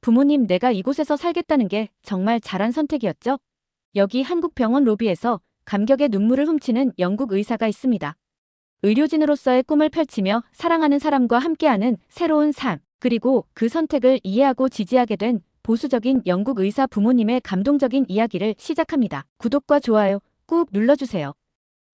부모님, 내가 이곳에서 살겠다는 게 정말 잘한 선택이었죠? 여기 한국 병원 로비에서 감격의 눈물을 훔치는 영국 의사가 있습니다. 의료진으로서의 꿈을 펼치며 사랑하는 사람과 함께하는 새로운 삶, 그리고 그 선택을 이해하고 지지하게 된 보수적인 영국 의사 부모님의 감동적인 이야기를 시작합니다. 구독과 좋아요 꾹 눌러주세요.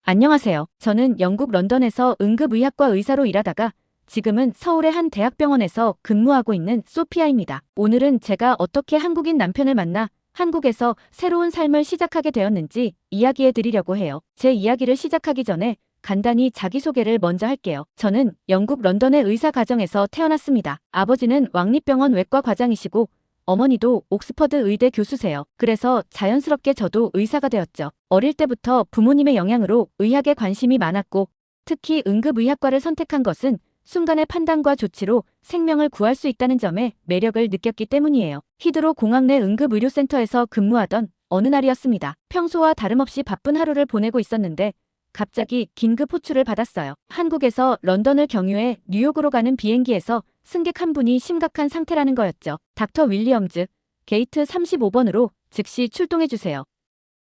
안녕하세요. 저는 영국 런던에서 응급의학과 의사로 일하다가 지금은 서울의 한 대학병원에서 근무하고 있는 소피아입니다. 오늘은 제가 어떻게 한국인 남편을 만나 한국에서 새로운 삶을 시작하게 되었는지 이야기해 드리려고 해요. 제 이야기를 시작하기 전에 간단히 자기소개를 먼저 할게요. 저는 영국 런던의 의사 가정에서 태어났습니다. 아버지는 왕립병원 외과 과장이시고 어머니도 옥스퍼드 의대 교수세요. 그래서 자연스럽게 저도 의사가 되었죠. 어릴 때부터 부모님의 영향으로 의학에 관심이 많았고 특히 응급의학과를 선택한 것은 순간의 판단과 조치로 생명을 구할 수 있다는 점에 매력을 느꼈기 때문이에요. 히드로 공항 내 응급의료센터에서 근무하던 어느 날이었습니다. 평소와 다름없이 바쁜 하루를 보내고 있었는데 갑자기 긴급 호출을 받았어요. 한국에서 런던을 경유해 뉴욕으로 가는 비행기에서 승객 한 분이 심각한 상태라는 거였죠. 닥터 윌리엄즈, 게이트 35번으로 즉시 출동해주세요.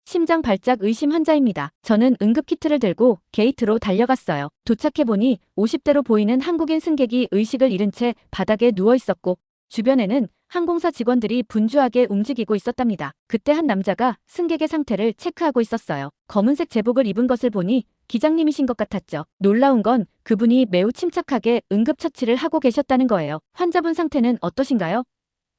심장 발작 의심 환자입니다. 저는 응급키트를 들고 게이트로 달려갔어요. 도착해보니 50대로 보이는 한국인 승객이 의식을 잃은 채 바닥에 누워있었고 주변에는 항공사 직원들이 분주하게 움직이고 있었답니다. 그때 한 남자가 승객의 상태를 체크하고 있었어요. 검은색 제복을 입은 것을 보니 기장님이신 것 같았죠. 놀라운 건 그분이 매우 침착하게 응급처치를 하고 계셨다는 거예요. 환자분 상태는 어떠신가요?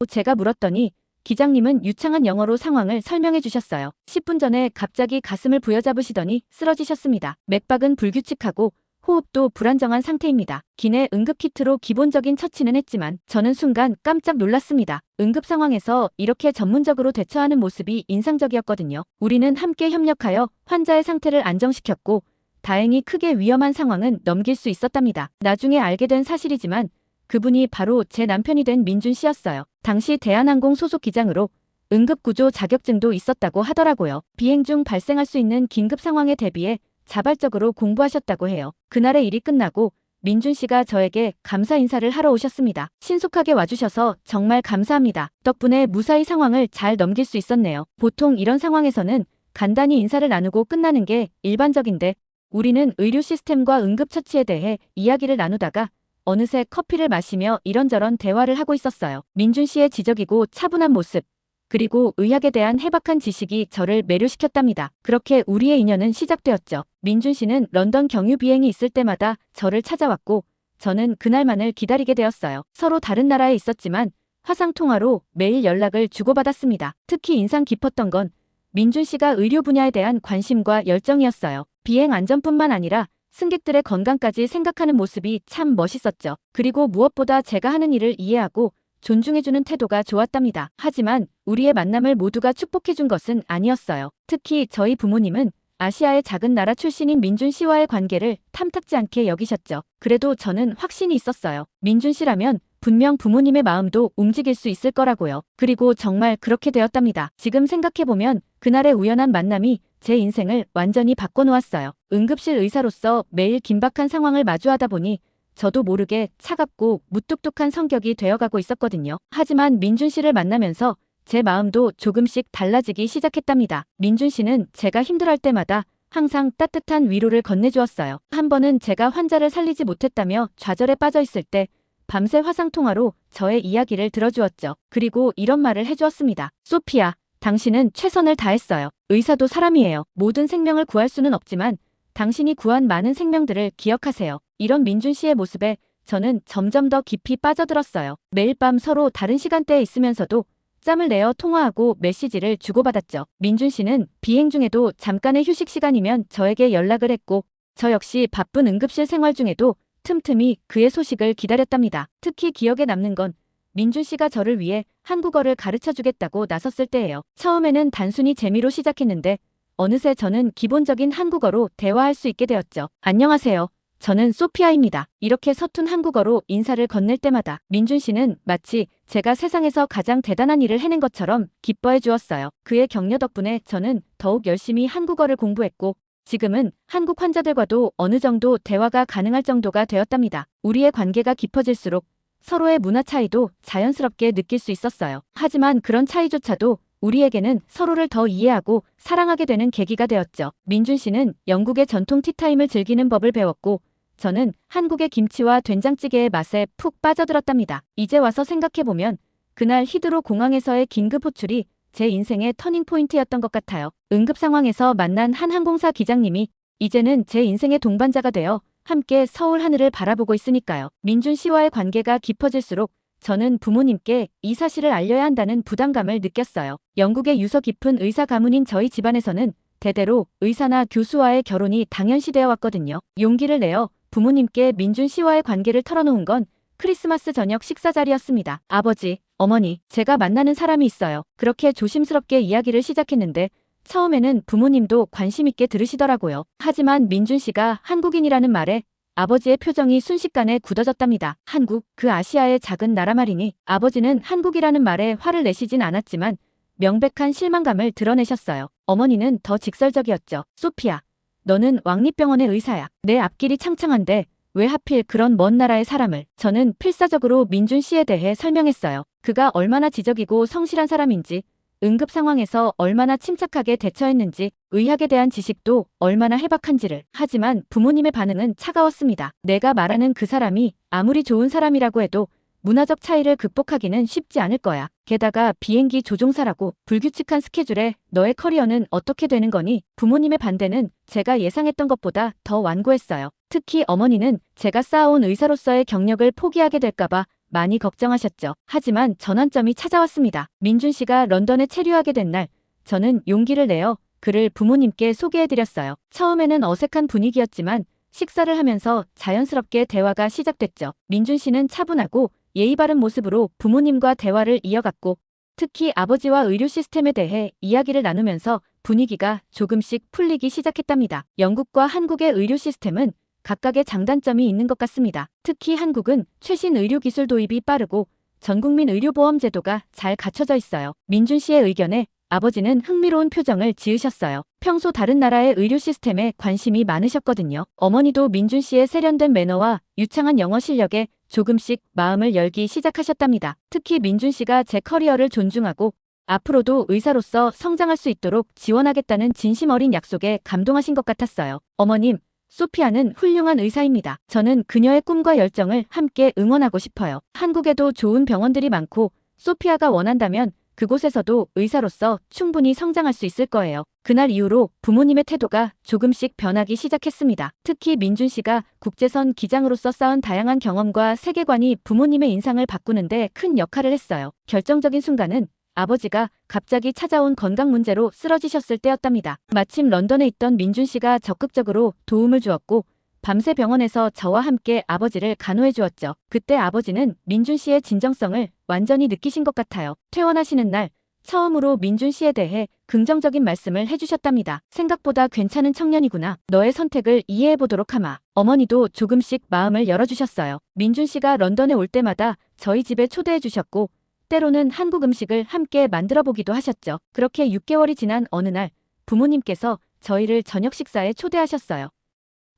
제가 물었더니 기장님은 유창한 영어로 상황을 설명해 주셨어요. 10분 전에 갑자기 가슴을 부여잡으시더니 쓰러지셨습니다. 맥박은 불규칙하고 호흡도 불안정한 상태입니다. 기내 응급키트로 기본적인 처치는 했지만 저는 순간 깜짝 놀랐습니다. 응급 상황에서 이렇게 전문적으로 대처하는 모습이 인상적이었거든요. 우리는 함께 협력하여 환자의 상태를 안정시켰고 다행히 크게 위험한 상황은 넘길 수 있었답니다. 나중에 알게 된 사실이지만 그분이 바로 제 남편이 된 민준 씨였어요. 당시 대한항공 소속 기장으로 응급구조 자격증도 있었다고 하더라고요. 비행 중 발생할 수 있는 긴급 상황에 대비해 자발적으로 공부하셨다고 해요. 그날의 일이 끝나고 민준 씨가 저에게 감사 인사를 하러 오셨습니다. 신속하게 와주셔서 정말 감사합니다. 덕분에 무사히 상황을 잘 넘길 수 있었네요. 보통 이런 상황에서는 간단히 인사를 나누고 끝나는 게 일반적인데 우리는 의료 시스템과 응급처치에 대해 이야기를 나누다가 어느새 커피를 마시며 이런저런 대화를 하고 있었어요. 민준 씨의 지적이고 차분한 모습, 그리고 의학에 대한 해박한 지식이 저를 매료시켰답니다. 그렇게 우리의 인연은 시작되었죠. 민준 씨는 런던 경유 비행이 있을 때마다 저를 찾아왔고 저는 그날만을 기다리게 되었어요. 서로 다른 나라에 있었지만 화상통화로 매일 연락을 주고받았습니다. 특히 인상 깊었던 건 민준 씨가 의료 분야에 대한 관심과 열정이었어요. 비행 안전뿐만 아니라 승객들의 건강까지 생각하는 모습이 참 멋있었죠. 그리고 무엇보다 제가 하는 일을 이해하고 존중해주는 태도가 좋았답니다. 하지만 우리의 만남을 모두가 축복해준 것은 아니었어요. 특히 저희 부모님은 아시아의 작은 나라 출신인 민준 씨와의 관계를 탐탁지 않게 여기셨죠. 그래도 저는 확신이 있었어요. 민준 씨라면 분명 부모님의 마음도 움직일 수 있을 거라고요. 그리고 정말 그렇게 되었답니다. 지금 생각해보면 그날의 우연한 만남이 제 인생을 완전히 바꿔놓았어요. 응급실 의사로서 매일 긴박한 상황을 마주하다 보니 저도 모르게 차갑고 무뚝뚝한 성격이 되어가고 있었거든요. 하지만 민준 씨를 만나면서 제 마음도 조금씩 달라지기 시작했답니다. 민준 씨는 제가 힘들어할 때마다 항상 따뜻한 위로를 건네주었어요. 한 번은 제가 환자를 살리지 못했다며 좌절에 빠져 있을 때 밤새 화상통화로 저의 이야기를 들어주었죠. 그리고 이런 말을 해주었습니다. 소피아, 당신은 최선을 다했어요. 의사도 사람이에요. 모든 생명을 구할 수는 없지만 당신이 구한 많은 생명들을 기억하세요. 이런 민준 씨의 모습에 저는 점점 더 깊이 빠져들었어요. 매일 밤 서로 다른 시간대에 있으면서도 짬을 내어 통화하고 메시지를 주고받았죠. 민준 씨는 비행 중에도 잠깐의 휴식 시간이면 저에게 연락을 했고 저 역시 바쁜 응급실 생활 중에도 틈틈이 그의 소식을 기다렸답니다. 특히 기억에 남는 건 민준 씨가 저를 위해 한국어를 가르쳐주겠다고 나섰을 때예요. 처음에는 단순히 재미로 시작했는데 어느새 저는 기본적인 한국어로 대화할 수 있게 되었죠. 안녕하세요. 저는 소피아입니다. 이렇게 서툰 한국어로 인사를 건넬 때마다 민준 씨는 마치 제가 세상에서 가장 대단한 일을 해낸 것처럼 기뻐해 주었어요. 그의 격려 덕분에 저는 더욱 열심히 한국어를 공부했고 지금은 한국 환자들과도 어느 정도 대화가 가능할 정도가 되었답니다. 우리의 관계가 깊어질수록 서로의 문화 차이도 자연스럽게 느낄 수 있었어요. 하지만 그런 차이조차도 우리에게는 서로를 더 이해하고 사랑하게 되는 계기가 되었죠. 민준 씨는 영국의 전통 티타임을 즐기는 법을 배웠고 저는 한국의 김치와 된장찌개의 맛에 푹 빠져들었답니다. 이제 와서 생각해보면 그날 히드로 공항에서의 긴급 호출이 제 인생의 터닝포인트였던 것 같아요. 응급 상황에서 만난 한 항공사 기장님이 이제는 제 인생의 동반자가 되어 함께 서울 하늘을 바라보고 있으니까요. 민준 씨와의 관계가 깊어질수록 저는 부모님께 이 사실을 알려야 한다는 부담감을 느꼈어요. 영국의 유서 깊은 의사 가문인 저희 집안에서는 대대로 의사나 교수와의 결혼이 당연시되어 왔거든요. 용기를 내어 부모님께 민준 씨와의 관계를 털어놓은 건 크리스마스 저녁 식사 자리였습니다. 아버지, 어머니, 제가 만나는 사람이 있어요. 그렇게 조심스럽게 이야기를 시작했는데 처음에는 부모님도 관심 있게 들으시더라고요. 하지만 민준 씨가 한국인이라는 말에 아버지의 표정이 순식간에 굳어졌답니다. 한국, 그 아시아의 작은 나라 말이니. 아버지는 한국이라는 말에 화를 내시진 않았지만 명백한 실망감을 드러내셨어요. 어머니는 더 직설적이었죠. 소피아, 너는 왕립병원의 의사야. 내 앞길이 창창한데 왜 하필 그런 먼 나라의 사람을. 저는 필사적으로 민준 씨에 대해 설명했어요. 그가 얼마나 지적이고 성실한 사람인지, 응급 상황에서 얼마나 침착하게 대처했는지, 의학에 대한 지식도 얼마나 해박한지를. 하지만 부모님의 반응은 차가웠습니다. 내가 말하는 그 사람이 아무리 좋은 사람이라고 해도 문화적 차이를 극복하기는 쉽지 않을 거야. 게다가 비행기 조종사라고 불규칙한 스케줄에 너의 커리어는 어떻게 되는 거니? 부모님의 반대는 제가 예상했던 것보다 더 완고했어요. 특히 어머니는 제가 쌓아온 의사로서의 경력을 포기하게 될까봐 많이 걱정하셨죠. 하지만 전환점이 찾아왔습니다. 민준 씨가 런던에 체류하게 된 날, 저는 용기를 내어 그를 부모님께 소개해드렸어요. 처음에는 어색한 분위기였지만 식사를 하면서 자연스럽게 대화가 시작됐죠. 민준 씨는 차분하고 예의 바른 모습으로 부모님과 대화를 이어갔고 특히 아버지와 의료 시스템에 대해 이야기를 나누면서 분위기가 조금씩 풀리기 시작했답니다. 영국과 한국의 의료 시스템은 각각의 장단점이 있는 것 같습니다. 특히 한국은 최신 의료기술 도입이 빠르고 전국민 의료보험 제도가 잘 갖춰져 있어요. 민준 씨의 의견에 아버지는 흥미로운 표정을 지으셨어요. 평소 다른 나라의 의료 시스템에 관심이 많으셨거든요. 어머니도 민준 씨의 세련된 매너와 유창한 영어 실력에 조금씩 마음을 열기 시작하셨답니다. 특히 민준 씨가 제 커리어를 존중하고 앞으로도 의사로서 성장할 수 있도록 지원하겠다는 진심 어린 약속에 감동하신 것 같았어요. 어머님, 소피아는 훌륭한 의사입니다. 저는 그녀의 꿈과 열정을 함께 응원하고 싶어요. 한국에도 좋은 병원들이 많고 소피아가 원한다면 그곳에서도 의사로서 충분히 성장할 수 있을 거예요. 그날 이후로 부모님의 태도가 조금씩 변하기 시작했습니다. 특히 민준 씨가 국제선 기장으로서 쌓은 다양한 경험과 세계관이 부모님의 인상을 바꾸는데 큰 역할을 했어요. 결정적인 순간은 아버지가 갑자기 찾아온 건강 문제로 쓰러지셨을 때였답니다. 마침 런던에 있던 민준 씨가 적극적으로 도움을 주었고 밤새 병원에서 저와 함께 아버지를 간호해 주었죠. 그때 아버지는 민준 씨의 진정성을 완전히 느끼신 것 같아요. 퇴원하시는 날 처음으로 민준 씨에 대해 긍정적인 말씀을 해주셨답니다. 생각보다 괜찮은 청년이구나. 너의 선택을 이해해보도록 하마. 어머니도 조금씩 마음을 열어주셨어요. 민준 씨가 런던에 올 때마다 저희 집에 초대해 주셨고 때로는 한국 음식을 함께 만들어 보기도 하셨죠. 그렇게 6개월이 지난 어느 날 부모님께서 저희를 저녁 식사에 초대하셨어요.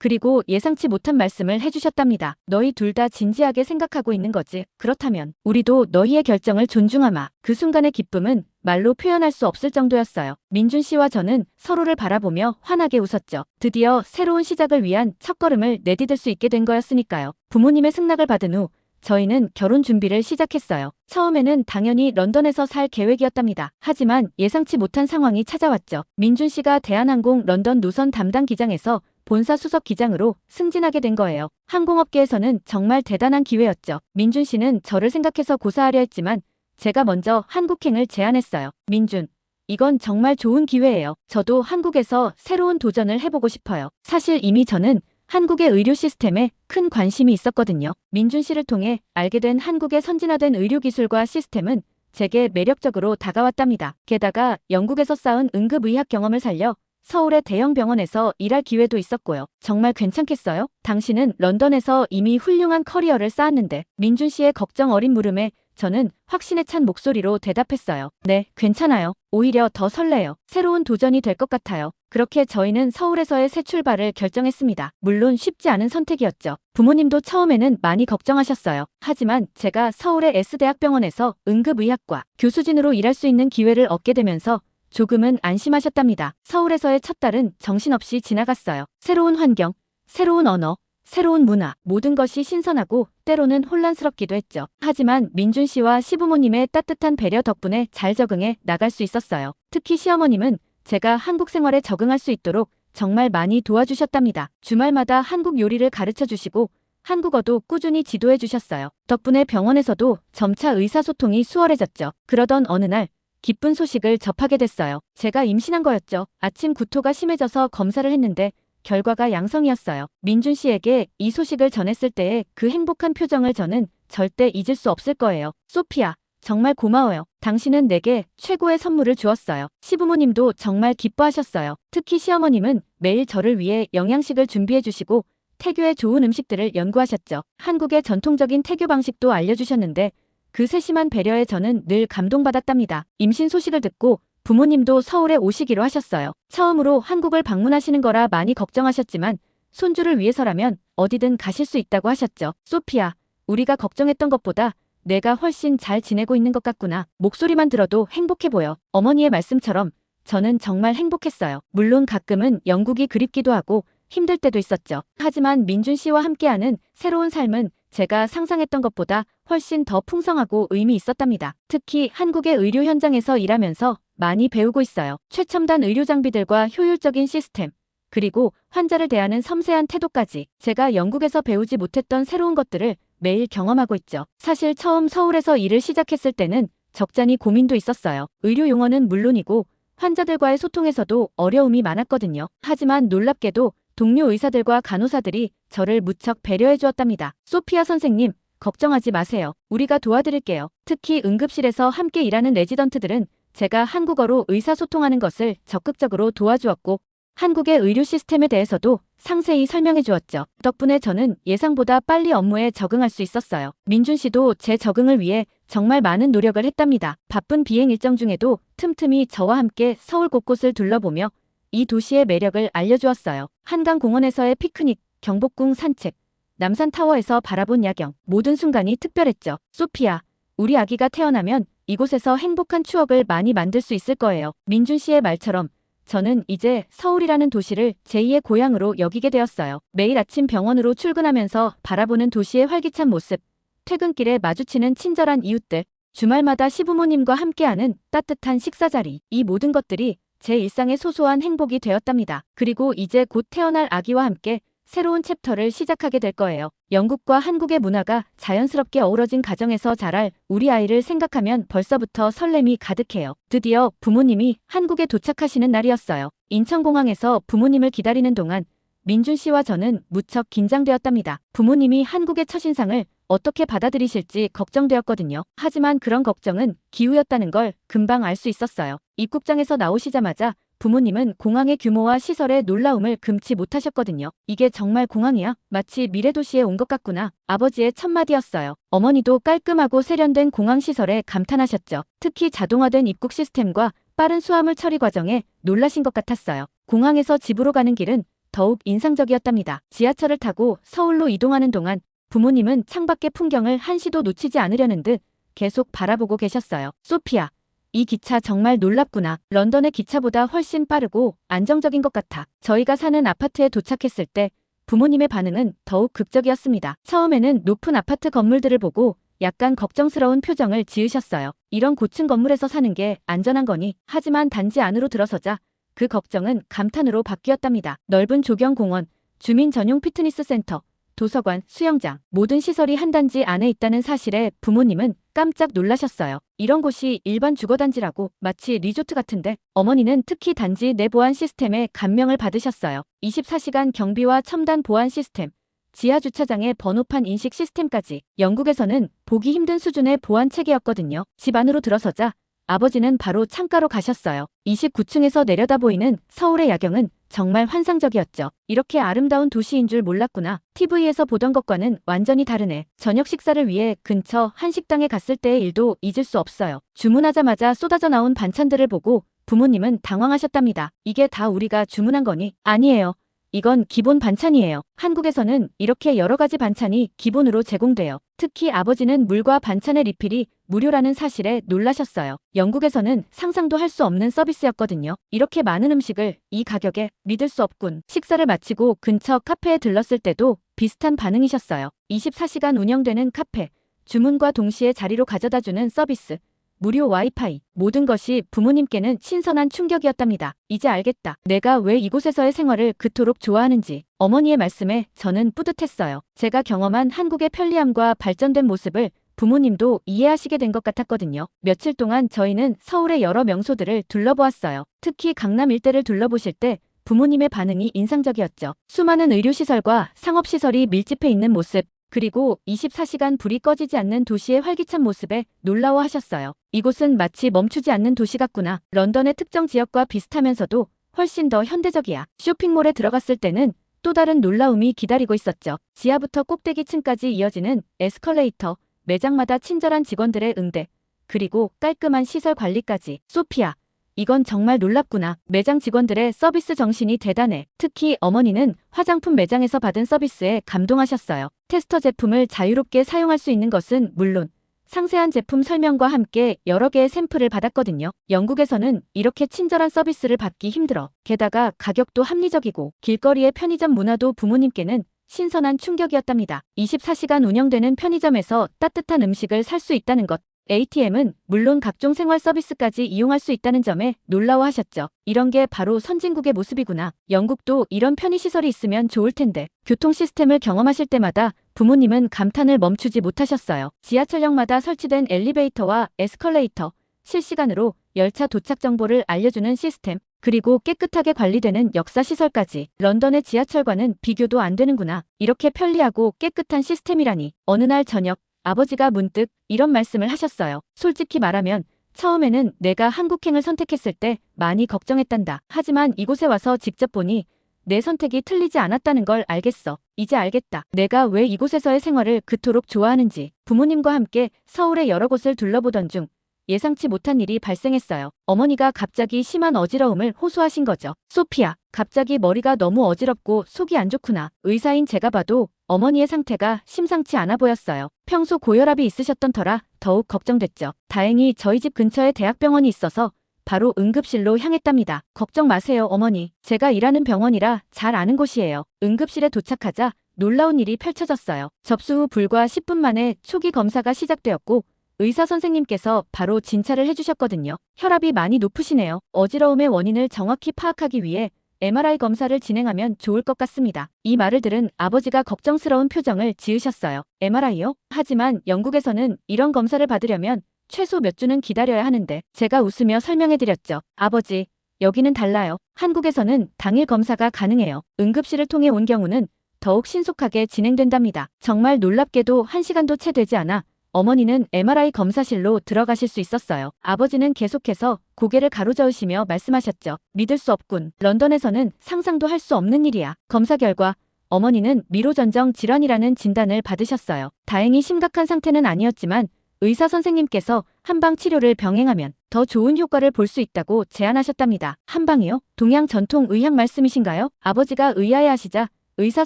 그리고 예상치 못한 말씀을 해주셨답니다. 너희 둘 다 진지하게 생각하고 있는 거지. 그렇다면 우리도 너희의 결정을 존중하마. 그 순간의 기쁨은 말로 표현할 수 없을 정도였어요. 민준 씨와 저는 서로를 바라보며 환하게 웃었죠. 드디어 새로운 시작을 위한 첫걸음을 내디딜 수 있게 된 거였으니까요. 부모님의 승낙을 받은 후 저희는 결혼 준비를 시작했어요. 처음에는 당연히 런던에서 살 계획이었답니다. 하지만 예상치 못한 상황이 찾아왔죠. 민준 씨가 대한항공 런던 노선 담당 기장에서 본사 수석 기장으로 승진하게 된 거예요. 항공업계에서는 정말 대단한 기회였죠. 민준 씨는 저를 생각해서 고사하려 했지만 제가 먼저 한국행을 제안했어요. 민준, 이건 정말 좋은 기회예요. 저도 한국에서 새로운 도전을 해보고 싶어요. 사실 이미 저는 한국의 의료 시스템에 큰 관심이 있었거든요. 민준 씨를 통해 알게 된 한국의 선진화된 의료기술과 시스템은 제게 매력적으로 다가왔답니다. 게다가 영국에서 쌓은 응급의학 경험을 살려 서울의 대형 병원에서 일할 기회도 있었고요. 정말 괜찮겠어요? 당신은 런던에서 이미 훌륭한 커리어를 쌓았는데. 민준 씨의 걱정 어린 물음에 저는 확신에 찬 목소리로 대답했어요. 네, 괜찮아요. 오히려 더 설레요. 새로운 도전이 될 것 같아요. 그렇게 저희는 서울에서의 새 출발을 결정했습니다. 물론 쉽지 않은 선택이었죠. 부모님도 처음에는 많이 걱정하셨어요. 하지만 제가 서울의 S대학병원에서 응급의학과 교수진으로 일할 수 있는 기회를 얻게 되면서 조금은 안심하셨답니다. 서울에서의 첫 달은 정신없이 지나갔어요. 새로운 환경, 새로운 언어, 새로운 문화, 모든 것이 신선하고 때로는 혼란스럽기도 했죠. 하지만 민준 씨와 시부모님의 따뜻한 배려 덕분에 잘 적응해 나갈 수 있었어요. 특히 시어머님은 제가 한국 생활에 적응할 수 있도록 정말 많이 도와주셨답니다. 주말마다 한국 요리를 가르쳐 주시고 한국어도 꾸준히 지도해 주셨어요. 덕분에 병원에서도 점차 의사소통이 수월해졌죠. 그러던 어느 날 기쁜 소식을 접하게 됐어요. 제가 임신한 거였죠. 아침 구토가 심해져서 검사를 했는데 결과가 양성이었어요. 민준 씨에게 이 소식을 전했을 때의 그 행복한 표정을 저는 절대 잊을 수 없을 거예요. 소피아, 정말 고마워요. 당신은 내게 최고의 선물을 주었어요. 시부모님도 정말 기뻐하셨어요. 특히 시어머님은 매일 저를 위해 영양식을 준비해 주시고 태교의 좋은 음식들을 연구하셨죠. 한국의 전통적인 태교 방식도 알려주셨는데 그 세심한 배려에 저는 늘 감동받았답니다. 임신 소식을 듣고 부모님도 서울에 오시기로 하셨어요. 처음으로 한국을 방문하시는 거라 많이 걱정하셨지만 손주를 위해서라면 어디든 가실 수 있다고 하셨죠. 소피아, 우리가 걱정했던 것보다 내가 훨씬 잘 지내고 있는 것 같구나. 목소리만 들어도 행복해 보여. 어머니의 말씀처럼 저는 정말 행복했어요. 물론 가끔은 영국이 그립기도 하고 힘들 때도 있었죠. 하지만 민준 씨와 함께하는 새로운 삶은 제가 상상했던 것보다 훨씬 더 풍성하고 의미 있었답니다. 특히 한국의 의료 현장에서 일하면서 많이 배우고 있어요. 최첨단 의료 장비들과 효율적인 시스템, 그리고 환자를 대하는 섬세한 태도까지 제가 영국에서 배우지 못했던 새로운 것들을 매일 경험하고 있죠. 사실 처음 서울에서 일을 시작했을 때는 적잖이 고민도 있었어요. 의료 용어는 물론이고 환자들과의 소통에서도 어려움이 많았거든요. 하지만 놀랍게도 동료 의사들과 간호사들이 저를 무척 배려해 주었답니다. 소피아 선생님, 걱정하지 마세요. 우리가 도와드릴게요. 특히 응급실에서 함께 일하는 레지던트들은 제가 한국어로 의사소통하는 것을 적극적으로 도와주었고 한국의 의료 시스템에 대해서도 상세히 설명해 주었죠. 덕분에 저는 예상보다 빨리 업무에 적응할 수 있었어요. 민준 씨도 제 적응을 위해 정말 많은 노력을 했답니다. 바쁜 비행 일정 중에도 틈틈이 저와 함께 서울 곳곳을 둘러보며 이 도시의 매력을 알려주었어요. 한강공원에서의 피크닉, 경복궁 산책, 남산타워에서 바라본 야경, 모든 순간이 특별했죠. 소피아, 우리 아기가 태어나면 이곳에서 행복한 추억을 많이 만들 수 있을 거예요. 민준 씨의 말처럼 저는 이제 서울이라는 도시를 제2의 고향으로 여기게 되었어요. 매일 아침 병원으로 출근하면서 바라보는 도시의 활기찬 모습, 퇴근길에 마주치는 친절한 이웃들, 주말마다 시부모님과 함께하는 따뜻한 식사 자리, 이 모든 것들이 제 일상의 소소한 행복이 되었답니다. 그리고 이제 곧 태어날 아기와 함께 새로운 챕터를 시작하게 될 거예요. 영국과 한국의 문화가 자연스럽게 어우러진 가정에서 자랄 우리 아이를 생각하면 벌써부터 설렘이 가득해요. 드디어 부모님이 한국에 도착하시는 날이었어요. 인천공항에서 부모님을 기다리는 동안 민준 씨와 저는 무척 긴장되었답니다. 부모님이 한국의 첫인상을 어떻게 받아들이실지 걱정되었거든요. 하지만 그런 걱정은 기우였다는 걸 금방 알 수 있었어요. 입국장에서 나오시자마자 부모님은 공항의 규모와 시설의 놀라움을 금치 못하셨거든요. 이게 정말 공항이야? 마치 미래도시에 온 것 같구나. 아버지의 첫마디였어요. 어머니도 깔끔하고 세련된 공항 시설에 감탄하셨죠. 특히 자동화된 입국 시스템과 빠른 수화물 처리 과정에 놀라신 것 같았어요. 공항에서 집으로 가는 길은 더욱 인상적이었답니다. 지하철을 타고 서울로 이동하는 동안 부모님은 창밖의 풍경을 한시도 놓치지 않으려는 듯 계속 바라보고 계셨어요. 소피아, 이 기차 정말 놀랍구나. 런던의 기차보다 훨씬 빠르고 안정적인 것 같아. 저희가 사는 아파트에 도착했을 때 부모님의 반응은 더욱 극적이었습니다. 처음에는 높은 아파트 건물들을 보고 약간 걱정스러운 표정을 지으셨어요. 이런 고층 건물에서 사는 게 안전한 거니? 하지만 단지 안으로 들어서자 그 걱정은 감탄으로 바뀌었답니다. 넓은 조경공원, 주민 전용 피트니스 센터, 도서관, 수영장, 모든 시설이 한 단지 안에 있다는 사실에 부모님은 깜짝 놀라셨어요. 이런 곳이 일반 주거단지라고, 마치 리조트 같은데. 어머니는 특히 단지 내 보안 시스템에 감명을 받으셨어요. 24시간 경비와 첨단 보안 시스템, 지하 주차장의 번호판 인식 시스템까지. 영국에서는 보기 힘든 수준의 보안 체계였거든요. 집 안으로 들어서자 아버지는 바로 창가로 가셨어요. 29층에서 내려다 보이는 서울의 야경은 정말 환상적이었죠. 이렇게 아름다운 도시인 줄 몰랐구나. TV에서 보던 것과는 완전히 다르네. 저녁 식사를 위해 근처 한식당에 갔을 때의 일도 잊을 수 없어요. 주문하자마자 쏟아져 나온 반찬들을 보고 부모님은 당황하셨답니다. 이게 다 우리가 주문한 거니? 아니에요. 이건 기본 반찬이에요. 한국에서는 이렇게 여러 가지 반찬이 기본으로 제공돼요. 특히 아버지는 물과 반찬의 리필이 무료라는 사실에 놀라셨어요. 영국에서는 상상도 할 수 없는 서비스였거든요. 이렇게 많은 음식을 이 가격에 믿을 수 없군. 식사를 마치고 근처 카페에 들렀을 때도 비슷한 반응이셨어요. 24시간 운영되는 카페, 주문과 동시에 자리로 가져다주는 서비스, 무료 와이파이, 모든 것이 부모님께는 신선한 충격이었답니다. 이제 알겠다. 내가 왜 이곳에서의 생활을 그토록 좋아하는지. 어머니의 말씀에 저는 뿌듯했어요. 제가 경험한 한국의 편리함과 발전된 모습을 부모님도 이해하시게 된 것 같았거든요. 며칠 동안 저희는 서울의 여러 명소들을 둘러보았어요. 특히 강남 일대를 둘러보실 때 부모님의 반응이 인상적이었죠. 수많은 의료시설과 상업시설이 밀집해 있는 모습, 그리고 24시간 불이 꺼지지 않는 도시의 활기찬 모습에 놀라워하셨어요. 이곳은 마치 멈추지 않는 도시 같구나. 런던의 특정 지역과 비슷하면서도 훨씬 더 현대적이야. 쇼핑몰에 들어갔을 때는 또 다른 놀라움이 기다리고 있었죠. 지하부터 꼭대기층까지 이어지는 에스컬레이터, 매장마다 친절한 직원들의 응대, 그리고 깔끔한 시설 관리까지. 소피아, 이건 정말 놀랍구나. 매장 직원들의 서비스 정신이 대단해. 특히 어머니는 화장품 매장에서 받은 서비스에 감동하셨어요. 테스터 제품을 자유롭게 사용할 수 있는 것은 물론 상세한 제품 설명과 함께 여러 개의 샘플을 받았거든요. 영국에서는 이렇게 친절한 서비스를 받기 힘들어. 게다가 가격도 합리적이고 길거리의 편의점 문화도 부모님께는 신선한 충격이었답니다. 24시간 운영되는 편의점에서 따뜻한 음식을 살 수 있다는 것. ATM은 물론 각종 생활 서비스까지 이용할 수 있다는 점에 놀라워하셨죠. 이런 게 바로 선진국의 모습이구나. 영국도 이런 편의시설이 있으면 좋을 텐데. 교통 시스템을 경험하실 때마다 부모님은 감탄을 멈추지 못하셨어요. 지하철역마다 설치된 엘리베이터와 에스컬레이터, 실시간으로 열차 도착 정보를 알려주는 시스템, 그리고 깨끗하게 관리되는 역사시설까지. 런던의 지하철과는 비교도 안 되는구나. 이렇게 편리하고 깨끗한 시스템이라니. 어느 날 저녁, 아버지가 문득 이런 말씀을 하셨어요. 솔직히 말하면 처음에는 내가 한국행을 선택했을 때 많이 걱정했단다. 하지만 이곳에 와서 직접 보니 내 선택이 틀리지 않았다는 걸 알겠어. 이제 알겠다. 내가 왜 이곳에서의 생활을 그토록 좋아하는지. 부모님과 함께 서울의 여러 곳을 둘러보던 중 예상치 못한 일이 발생했어요. 어머니가 갑자기 심한 어지러움을 호소하신 거죠. 소피아, 갑자기 머리가 너무 어지럽고 속이 안 좋구나. 의사인 제가 봐도 어머니의 상태가 심상치 않아 보였어요. 평소 고혈압이 있으셨던 터라 더욱 걱정됐죠. 다행히 저희 집 근처에 대학병원이 있어서 바로 응급실로 향했답니다. 걱정 마세요, 어머니. 제가 일하는 병원이라 잘 아는 곳이에요. 응급실에 도착하자 놀라운 일이 펼쳐졌어요. 접수 후 불과 10분 만에 초기 검사가 시작되었고 의사 선생님께서 바로 진찰을 해주셨거든요. 혈압이 많이 높으시네요. 어지러움의 원인을 정확히 파악하기 위해 MRI 검사를 진행하면 좋을 것 같습니다. 이 말을 들은 아버지가 걱정스러운 표정을 지으셨어요. MRI요? 하지만 영국에서는 이런 검사를 받으려면 최소 몇 주는 기다려야 하는데 제가 웃으며 설명해드렸죠. 아버지, 여기는 달라요. 한국에서는 당일 검사가 가능해요. 응급실을 통해 온 경우는 더욱 신속하게 진행된답니다. 정말 놀랍게도 1시간도 채 되지 않아 어머니는 MRI 검사실로 들어가실 수 있었어요. 아버지는 계속해서 고개를 가로저으시며 말씀하셨죠. 믿을 수 없군. 런던에서는 상상도 할 수 없는 일이야. 검사 결과 어머니는 미로전정 질환이라는 진단을 받으셨어요. 다행히 심각한 상태는 아니었지만 의사 선생님께서 한방 치료를 병행하면 더 좋은 효과를 볼 수 있다고 제안하셨답니다. 한방이요? 동양 전통 의학 말씀이신가요? 아버지가 의아해하시자 의사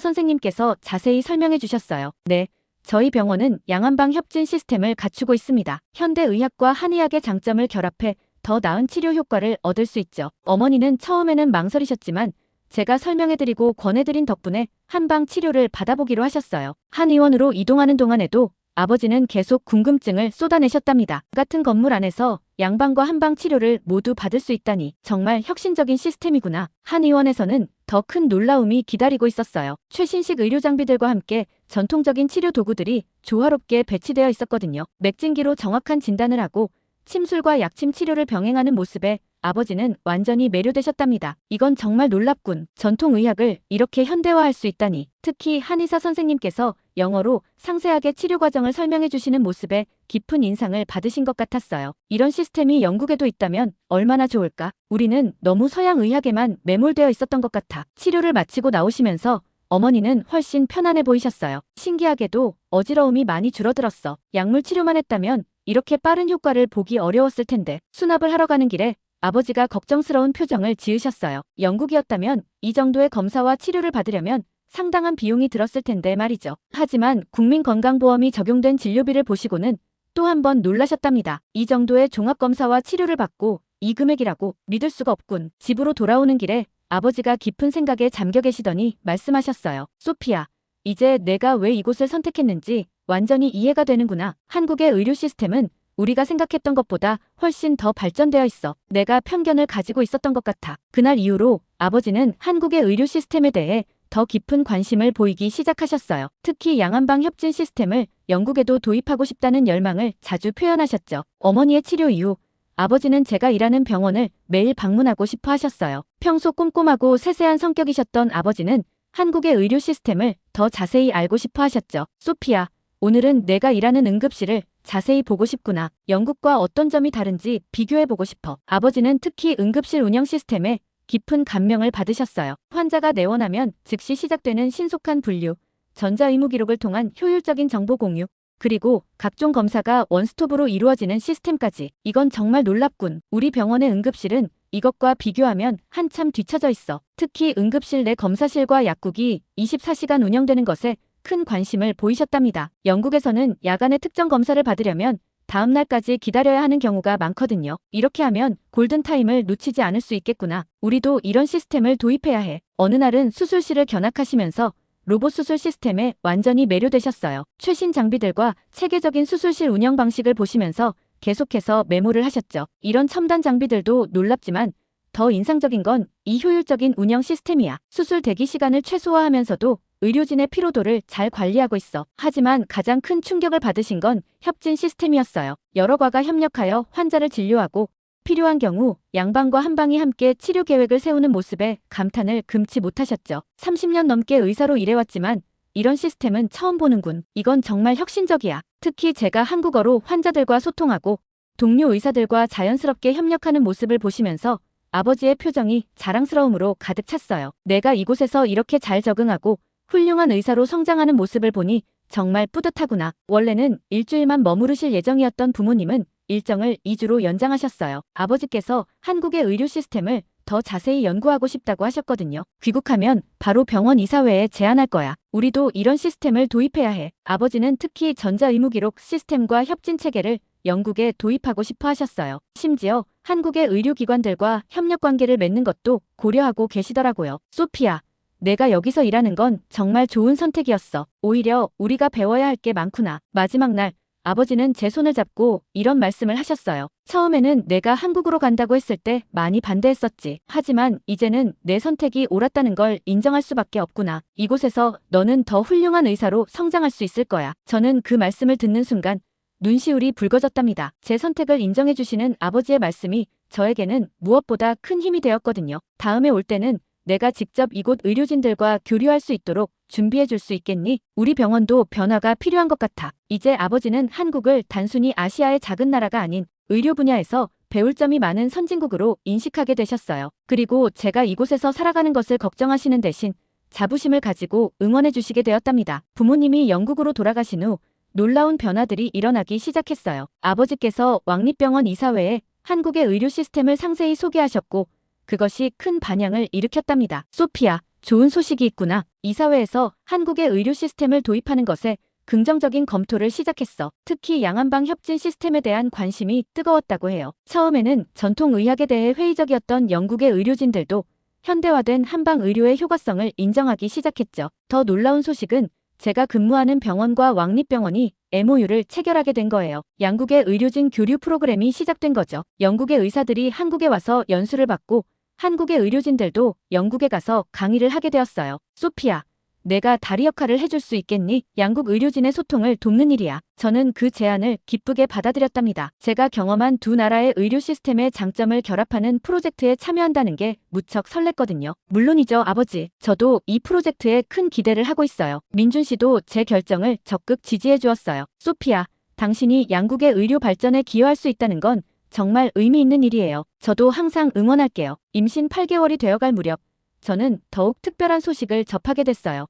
선생님께서 자세히 설명해 주셨어요. 네. 저희 병원은 양한방 협진 시스템을 갖추고 있습니다. 현대의학과 한의학의 장점을 결합해 더 나은 치료 효과를 얻을 수 있죠. 어머니는 처음에는 망설이셨지만 제가 설명해드리고 권해드린 덕분에 한방 치료를 받아보기로 하셨어요. 한의원으로 이동하는 동안에도 아버지는 계속 궁금증을 쏟아내셨답니다. 같은 건물 안에서 양방과 한방 치료를 모두 받을 수 있다니 정말 혁신적인 시스템이구나. 한의원에서는 더 큰 놀라움이 기다리고 있었어요. 최신식 의료 장비들과 함께 전통적인 치료 도구들이 조화롭게 배치되어 있었거든요. 맥진기로 정확한 진단을 하고 침술과 약침 치료를 병행하는 모습에 아버지는 완전히 매료되셨답니다. 이건 정말 놀랍군. 전통의학을 이렇게 현대화할 수 있다니. 특히 한의사 선생님께서 영어로 상세하게 치료 과정을 설명해 주시는 모습에 깊은 인상을 받으신 것 같았어요. 이런 시스템이 영국에도 있다면 얼마나 좋을까? 우리는 너무 서양 의학에만 매몰되어 있었던 것 같아. 치료를 마치고 나오시면서 어머니는 훨씬 편안해 보이셨어요. 신기하게도 어지러움이 많이 줄어들었어. 약물 치료만 했다면 이렇게 빠른 효과를 보기 어려웠을 텐데. 수납을 하러 가는 길에 아버지가 걱정스러운 표정을 지으셨어요. 영국이었다면 이 정도의 검사와 치료를 받으려면 상당한 비용이 들었을 텐데 말이죠. 하지만 국민건강보험이 적용된 진료비를 보시고는 또 한 번 놀라셨답니다. 이 정도의 종합검사와 치료를 받고 이 금액이라고 믿을 수가 없군. 집으로 돌아오는 길에 아버지가 깊은 생각에 잠겨 계시더니 말씀하셨어요. 소피야, 이제 내가 왜 이곳을 선택했는지 완전히 이해가 되는구나. 한국의 의료 시스템은 우리가 생각했던 것보다 훨씬 더 발전되어 있어. 내가 편견을 가지고 있었던 것 같아. 그날 이후로 아버지는 한국의 의료 시스템에 대해 더 깊은 관심을 보이기 시작하셨어요. 특히 양한방 협진 시스템을 영국에도 도입하고 싶다는 열망을 자주 표현하셨죠. 어머니의 치료 이후 아버지는 제가 일하는 병원을 매일 방문하고 싶어 하셨어요. 평소 꼼꼼하고 세세한 성격이셨던 아버지는 한국의 의료 시스템을 더 자세히 알고 싶어 하셨죠. 소피야, 오늘은 내가 일하는 응급실을 자세히 보고 싶구나. 영국과 어떤 점이 다른지 비교해보고 싶어. 아버지는 특히 응급실 운영 시스템에 깊은 감명을 받으셨어요. 환자가 내원하면 즉시 시작되는 신속한 분류, 전자의무 기록을 통한 효율적인 정보 공유, 그리고 각종 검사가 원스톱으로 이루어지는 시스템까지. 이건 정말 놀랍군. 우리 병원의 응급실은 이것과 비교하면 한참 뒤처져 있어. 특히 응급실 내 검사실과 약국이 24시간 운영되는 것에 큰 관심을 보이셨답니다. 영국에서는 야간에 특정 검사를 받으려면 다음 날까지 기다려야 하는 경우가 많거든요. 이렇게 하면 골든타임을 놓치지 않을 수 있겠구나. 우리도 이런 시스템을 도입해야 해. 어느 날은 수술실을 견학하시면서 로봇 수술 시스템에 완전히 매료되셨어요. 최신 장비들과 체계적인 수술실 운영 방식을 보시면서 계속해서 메모를 하셨죠. 이런 첨단 장비들도 놀랍지만 더 인상적인 건 이 효율적인 운영 시스템이야. 수술 대기 시간을 최소화하면서도 의료진의 피로도를 잘 관리하고 있어. 하지만 가장 큰 충격을 받으신 건 협진 시스템이었어요. 여러 과가 협력하여 환자를 진료하고 필요한 경우 양방과 한방이 함께 치료 계획을 세우는 모습에 감탄을 금치 못하셨죠. 30년 넘게 의사로 일해왔지만 이런 시스템은 처음 보는군. 이건 정말 혁신적이야. 특히 제가 한국어로 환자들과 소통하고 동료 의사들과 자연스럽게 협력하는 모습을 보시면서 아버지의 표정이 자랑스러움으로 가득 찼어요. 내가 이곳에서 이렇게 잘 적응하고 훌륭한 의사로 성장하는 모습을 보니 정말 뿌듯하구나. 원래는 일주일만 머무르실 예정이었던 부모님은 일정을 2주로 연장하셨어요. 아버지께서 한국의 의료 시스템을 더 자세히 연구하고 싶다고 하셨거든요. 귀국하면 바로 병원 이사회에 제안할 거야. 우리도 이런 시스템을 도입해야 해. 아버지는 특히 전자의무기록 시스템과 협진 체계를 영국에 도입하고 싶어 하셨어요. 심지어 한국의 의료기관들과 협력 관계를 맺는 것도 고려하고 계시더라고요. 소피야, 내가 여기서 일하는 건 정말 좋은 선택이었어. 오히려 우리가 배워야 할 게 많구나. 마지막 날 아버지는 제 손을 잡고 이런 말씀을 하셨어요. 처음에는 내가 한국으로 간다고 했을 때 많이 반대했었지. 하지만 이제는 내 선택이 옳았다는 걸 인정할 수밖에 없구나. 이곳에서 너는 더 훌륭한 의사로 성장할 수 있을 거야. 저는 그 말씀을 듣는 순간 눈시울이 붉어졌답니다. 제 선택을 인정해주시는 아버지의 말씀이 저에게는 무엇보다 큰 힘이 되었거든요. 다음에 올 때는 내가 직접 이곳 의료진들과 교류할 수 있도록 준비해 줄 수 있겠니? 우리 병원도 변화가 필요한 것 같아. 이제 아버지는 한국을 단순히 아시아의 작은 나라가 아닌 의료 분야에서 배울 점이 많은 선진국으로 인식하게 되셨어요. 그리고 제가 이곳에서 살아가는 것을 걱정하시는 대신 자부심을 가지고 응원해 주시게 되었답니다. 부모님이 영국으로 돌아가신 후 놀라운 변화들이 일어나기 시작했어요. 아버지께서 왕립병원 이사회에 한국의 의료 시스템을 상세히 소개하셨고 그것이 큰 반향을 일으켰답니다. 소피야, 좋은 소식이 있구나. 이사회에서 한국의 의료 시스템을 도입하는 것에 긍정적인 검토를 시작했어. 특히 양한방 협진 시스템에 대한 관심이 뜨거웠다고 해요. 처음에는 전통의학에 대해 회의적이었던 영국의 의료진들도 현대화된 한방 의료의 효과성을 인정하기 시작했죠. 더 놀라운 소식은 제가 근무하는 병원과 왕립병원이 MOU를 체결하게 된 거예요. 양국의 의료진 교류 프로그램이 시작된 거죠. 영국의 의사들이 한국에 와서 연수를 받고 한국의 의료진들도 영국에 가서 강의를 하게 되었어요. 소피야, 내가 다리 역할을 해줄 수 있겠니? 양국 의료진의 소통을 돕는 일이야. 저는 그 제안을 기쁘게 받아들였답니다. 제가 경험한 두 나라의 의료 시스템의 장점을 결합하는 프로젝트에 참여한다는 게 무척 설렜거든요. 물론이죠, 아버지. 저도 이 프로젝트에 큰 기대를 하고 있어요. 민준 씨도 제 결정을 적극 지지해 주었어요. 소피아, 당신이 양국의 의료 발전에 기여할 수 있다는 건 정말 의미 있는 일이에요. 저도 항상 응원할게요. 임신 8개월이 되어갈 무렵 저는 더욱 특별한 소식을 접하게 됐어요.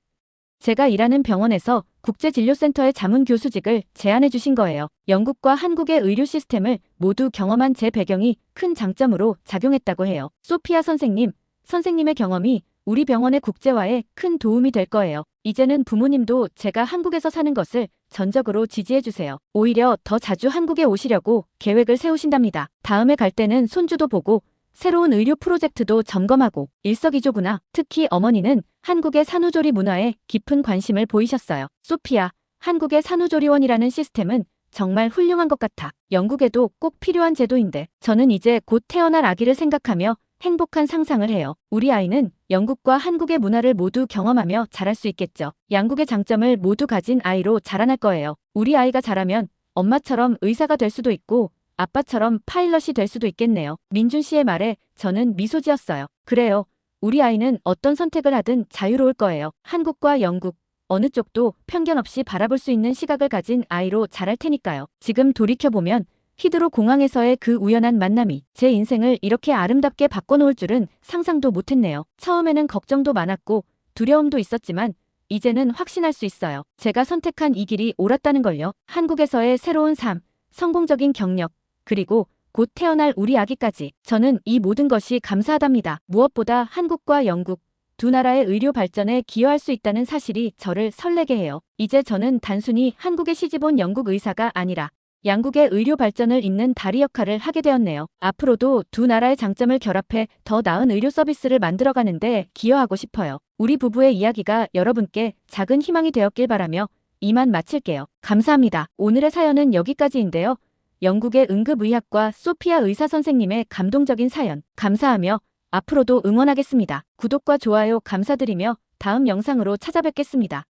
제가 일하는 병원에서 국제진료센터의 자문 교수직을 제안해 주신 거예요. 영국과 한국의 의료 시스템을 모두 경험한 제 배경이 큰 장점으로 작용했다고 해요. 소피아 선생님의 경험이 우리 병원의 국제화에 큰 도움이 될 거예요. 이제는 부모님도 제가 한국에서 사는 것을 전적으로 지지해 주세요. 오히려 더 자주 한국에 오시려고 계획을 세우신답니다. 다음에 갈 때는 손주도 보고 새로운 의료 프로젝트도 점검하고 일석이조구나. 특히 어머니는 한국의 산후조리 문화에 깊은 관심을 보이셨어요. 소피아, 한국의 산후조리원이라는 시스템은 정말 훌륭한 것 같아. 영국에도 꼭 필요한 제도인데 저는 이제 곧 태어날 아기를 생각하며 행복한 상상을 해요. 우리 아이는 영국과 한국의 문화를 모두 경험하며 자랄 수 있겠죠. 양국의 장점을 모두 가진 아이로 자라날 거예요. 우리 아이가 자라면 엄마처럼 의사가 될 수도 있고 아빠처럼 파일럿이 될 수도 있겠네요. 민준 씨의 말에 저는 미소 지었어요. 그래요. 우리 아이는 어떤 선택을 하든 자유로울 거예요. 한국과 영국, 어느 쪽도 편견 없이 바라볼 수 있는 시각을 가진 아이로 자랄 테니까요. 지금 돌이켜보면 히드로 공항에서의 그 우연한 만남이 제 인생을 이렇게 아름답게 바꿔놓을 줄은 상상도 못했네요. 처음에는 걱정도 많았고 두려움도 있었지만 이제는 확신할 수 있어요. 제가 선택한 이 길이 옳았다는 걸요. 한국에서의 새로운 삶, 성공적인 경력, 그리고 곧 태어날 우리 아기까지 저는 이 모든 것이 감사하답니다. 무엇보다 한국과 영국 두 나라의 의료 발전에 기여할 수 있다는 사실이 저를 설레게 해요. 이제 저는 단순히 한국에 시집온 영국 의사가 아니라 양국의 의료 발전을 잇는 다리 역할을 하게 되었네요. 앞으로도 두 나라의 장점을 결합해 더 나은 의료 서비스를 만들어가는 데 기여하고 싶어요. 우리 부부의 이야기가 여러분께 작은 희망이 되었길 바라며 이만 마칠게요. 감사합니다. 오늘의 사연은 여기까지인데요. 영국의 응급의학과 소피아 의사 선생님의 감동적인 사연 감사하며 앞으로도 응원하겠습니다. 구독과 좋아요 감사드리며 다음 영상으로 찾아뵙겠습니다.